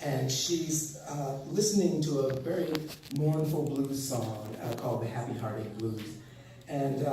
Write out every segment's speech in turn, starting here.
and she's listening to a very mournful blues song called the Happy Heartache Blues. And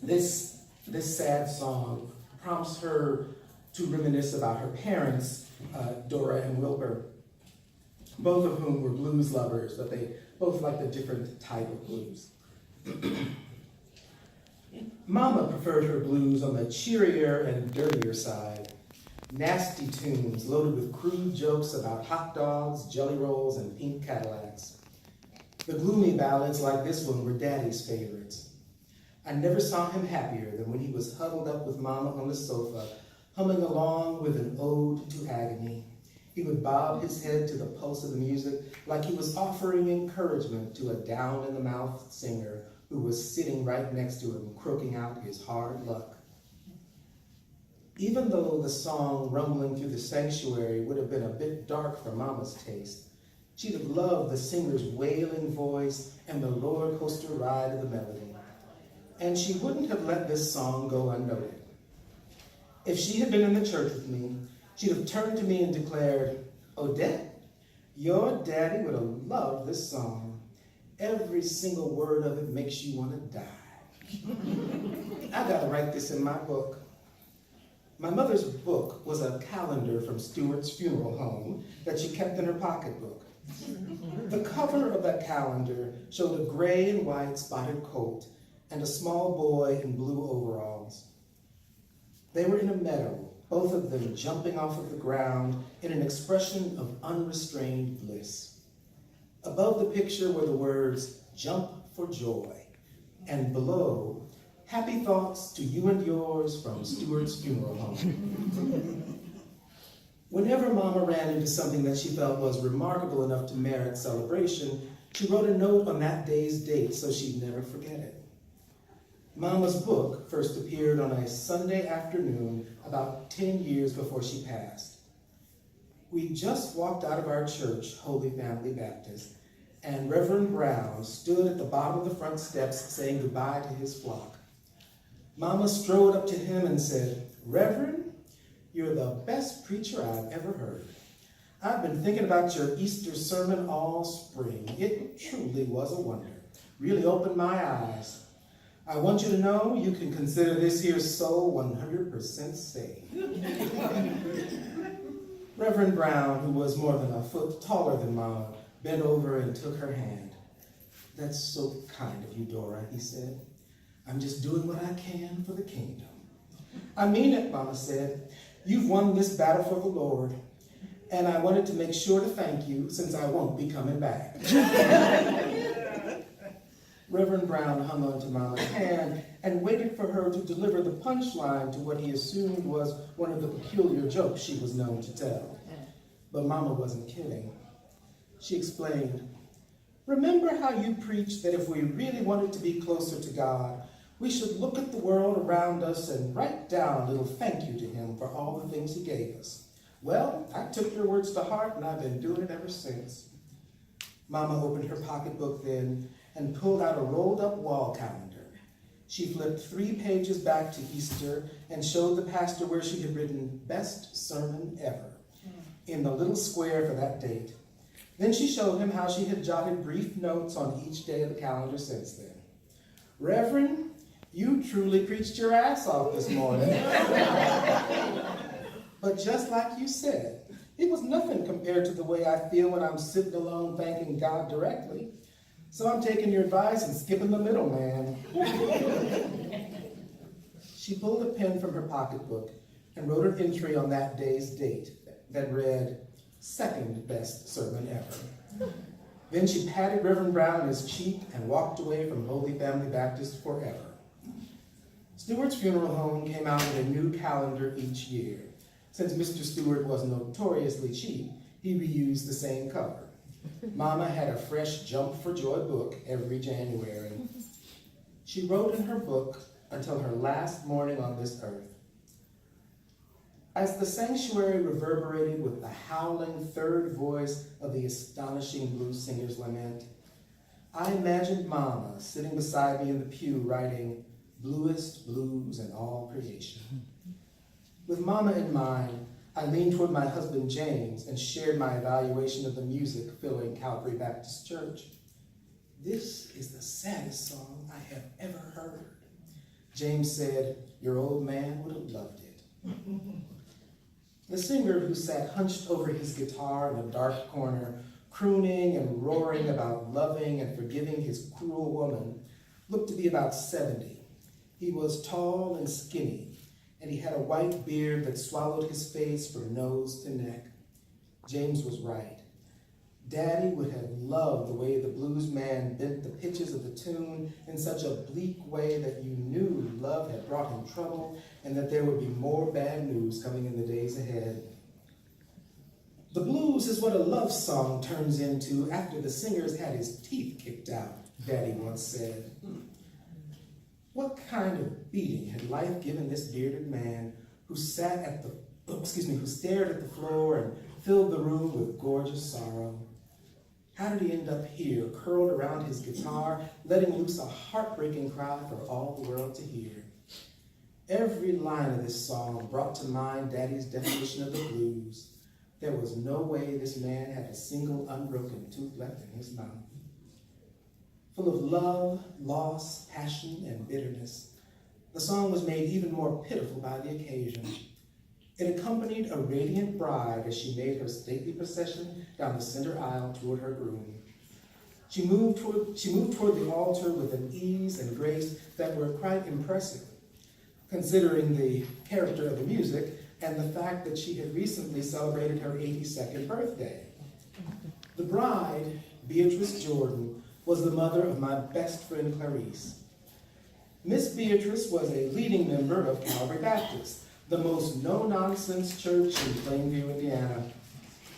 this sad song prompts her to reminisce about her parents, Dora and Wilbur, both of whom were blues lovers, but they both liked a different type of blues. Mama preferred her blues on the cheerier and dirtier side. Nasty tunes loaded with crude jokes about hot dogs, jelly rolls, and pink Cadillacs. The gloomy ballads like this one were Daddy's favorites. I never saw him happier than when he was huddled up with Mama on the sofa, humming along with an ode to agony. He would bob his head to the pulse of the music like he was offering encouragement to a down-in-the-mouth singer who was sitting right next to him, croaking out his hard luck. Even though the song rumbling through the sanctuary would have been a bit dark for Mama's taste, she'd have loved the singer's wailing voice and the roller coaster ride of the melody. And she wouldn't have let this song go unnoted. If she had been in the church with me, she'd have turned to me and declared, "Odette, your daddy would have loved this song. Every single word of it makes you want to die." I gotta write this in my book. My mother's book was a calendar from Stewart's funeral home that she kept in her pocketbook. The cover of that calendar showed a gray and white spotted coat and a small boy in blue overalls. They were in a meadow, both of them jumping off of the ground in an expression of unrestrained bliss. Above the picture were the words, "Jump for joy," and below, "Happy thoughts to you and yours from Stewart's funeral home." Whenever Mama ran into something that she felt was remarkable enough to merit celebration, she wrote a note on that day's date so she'd never forget it. Mama's book first appeared on a Sunday afternoon about 10 years before she passed. We just walked out of our church, Holy Family Baptist, and Reverend Brown stood at the bottom of the front steps saying goodbye to his flock. Mama strode up to him and said, "Reverend, you're the best preacher I've ever heard. I've been thinking about your Easter sermon all spring. It truly was a wonder. Really opened my eyes. I want you to know you can consider this here soul 100% saved." Reverend Brown, who was more than a foot taller than Mama, bent over and took her hand. "That's so kind of you, Dora," he said. "I'm just doing what I can for the kingdom." "I mean it," Mama said. "You've won this battle for the Lord, and I wanted to make sure to thank you since I won't be coming back." Reverend Brown hung onto Mama's hand and waited for her to deliver the punchline to what he assumed was one of the peculiar jokes she was known to tell. But Mama wasn't kidding. She explained, "Remember how you preached that if we really wanted to be closer to God, we should look at the world around us and write down a little thank you to him for all the things he gave us? Well, I took your words to heart and I've been doing it ever since." Mama opened her pocketbook then and pulled out a rolled-up wall calendar. She flipped 3 pages back to Easter and showed the pastor where she had written "Best Sermon Ever" in the little square for that date. Then she showed him how she had jotted brief notes on each day of the calendar since then. "Reverend, you truly preached your ass off this morning." "But just like you said, it was nothing compared to the way I feel when I'm sitting alone thanking God directly. So I'm taking your advice and skipping the middleman." She pulled a pen from her pocketbook and wrote an entry on that day's date that read, "Second best sermon ever." Then she patted Reverend Brown on his cheek and walked away from Holy Family Baptist forever. Stewart's funeral home came out with a new calendar each year. Since Mr. Stewart was notoriously cheap, he reused the same cover. Mama had a fresh Jump for Joy book every January. She wrote in her book until her last morning on this earth. As the sanctuary reverberated with the howling third voice of the astonishing blues singer's lament, I imagined Mama sitting beside me in the pew writing, "Bluest blues in all creation." With Mama in mind, I leaned toward my husband, James, and shared my evaluation of the music filling Calvary Baptist Church. "This is the saddest song I have ever heard." James said, "Your old man would have loved it." The singer, who sat hunched over his guitar in a dark corner, crooning and roaring about loving and forgiving his cruel woman, looked to be about 70. He was tall and skinny, and he had a white beard that swallowed his face from nose to neck. James was right. Daddy would have loved the way the blues man bent the pitches of the tune in such a bleak way that you knew love had brought him trouble and that there would be more bad news coming in the days ahead. The blues is what a love song turns into after the singer's had his teeth kicked out, Daddy once said. What kind of beating had life given this bearded man who stared at the floor and filled the room with gorgeous sorrow? How did he end up here, curled around his guitar, letting loose a heartbreaking cry for all the world to hear? Every line of this song brought to mind Daddy's definition of the blues. There was no way this man had a single unbroken tooth left in his mouth. Full of love, loss, passion, and bitterness, the song was made even more pitiful by the occasion. It accompanied a radiant bride as she made her stately procession down the center aisle toward her groom. She moved toward the altar with an ease and grace that were quite impressive, considering the character of the music and the fact that she had recently celebrated her 82nd birthday. The bride, Beatrice Jordan, was the mother of my best friend Clarice. Miss Beatrice was a leading member of Calvary Baptist, the most no-nonsense church in Plainview, Indiana.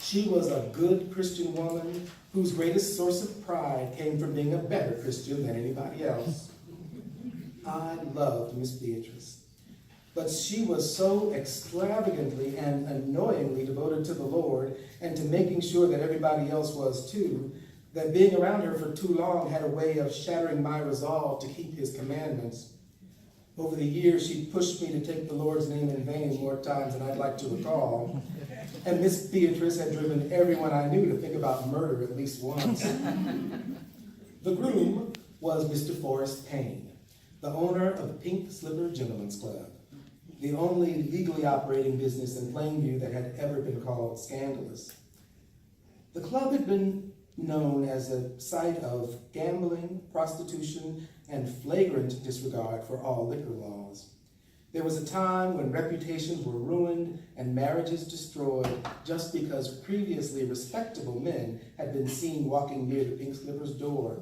She was a good Christian woman whose greatest source of pride came from being a better Christian than anybody else. I loved Miss Beatrice, but she was so extravagantly and annoyingly devoted to the Lord and to making sure that everybody else was too, that being around her for too long had a way of shattering my resolve to keep his commandments. Over the years, she pushed me to take the Lord's name in vain more times than I'd like to recall. And Miss Beatrice had driven everyone I knew to think about murder at least once. The groom was Mr. Forrest Payne, the owner of the Pink Slipper Gentlemen's Club, the only legally operating business in Plainview that had ever been called scandalous. The club had been known as a site of gambling, prostitution, and flagrant disregard for all liquor laws. There was a time when reputations were ruined and marriages destroyed just because previously respectable men had been seen walking near the Pink Slipper's door.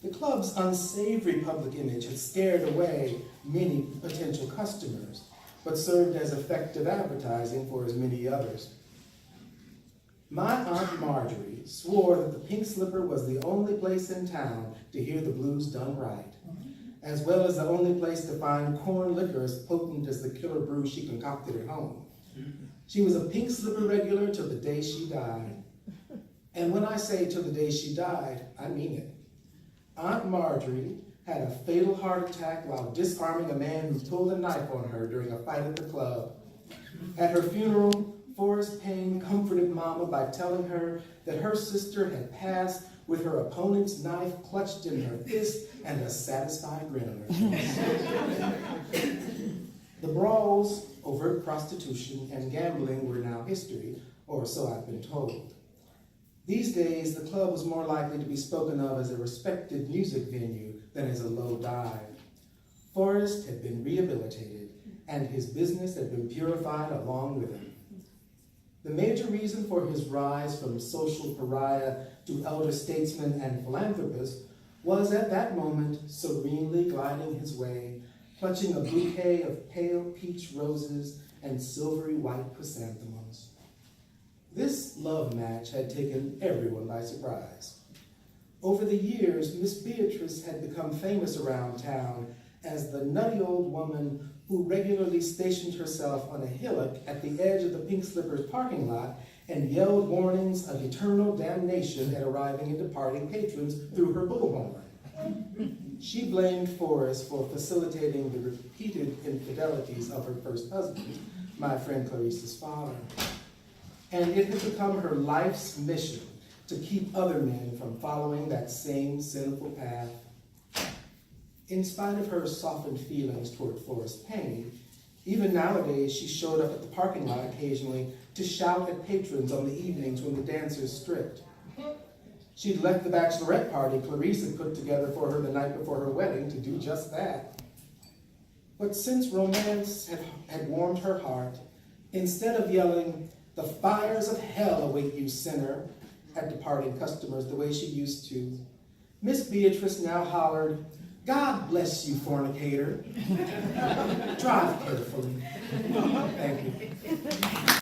The club's unsavory public image had scared away many potential customers, but served as effective advertising for as many others. My Aunt Marjorie swore that the Pink Slipper was the only place in town to hear the blues done right, as well as the only place to find corn liquor as potent as the killer brew she concocted at home. She was a Pink Slipper regular till the day she died. And when I say till the day she died, I mean it. Aunt Marjorie had a fatal heart attack while disarming a man who pulled a knife on her during a fight at the club. At her funeral, Forrest Payne comforted Mama by telling her that her sister had passed with her opponent's knife clutched in her fist and a satisfied grin on her face. The brawls, overt prostitution, and gambling were now history, or so I've been told. These days, the club was more likely to be spoken of as a respected music venue than as a low dive. Forrest had been rehabilitated, and his business had been purified along with him. The major reason for his rise from social pariah to elder statesman and philanthropist was at that moment serenely gliding his way, clutching a bouquet of pale peach roses and silvery white chrysanthemums. This love match had taken everyone by surprise. Over the years, Miss Beatrice had become famous around town as the nutty old woman who regularly stationed herself on a hillock at the edge of the Pink Slipper's parking lot and yelled warnings of eternal damnation at arriving and departing patrons through her bullhorn. She blamed Forrest for facilitating the repeated infidelities of her first husband, my friend Clarice's father. And it had become her life's mission to keep other men from following that same sinful path. In spite of her softened feelings toward Forrest Payne, even nowadays she showed up at the parking lot occasionally to shout at patrons on the evenings when the dancers stripped. She'd left the bachelorette party Clarice had put together for her the night before her wedding to do just that. But since romance had warmed her heart, instead of yelling, "The fires of hell await you, sinner," at departing customers the way she used to, Miss Beatrice now hollered, "God bless you, fornicator. Drive carefully." Thank you.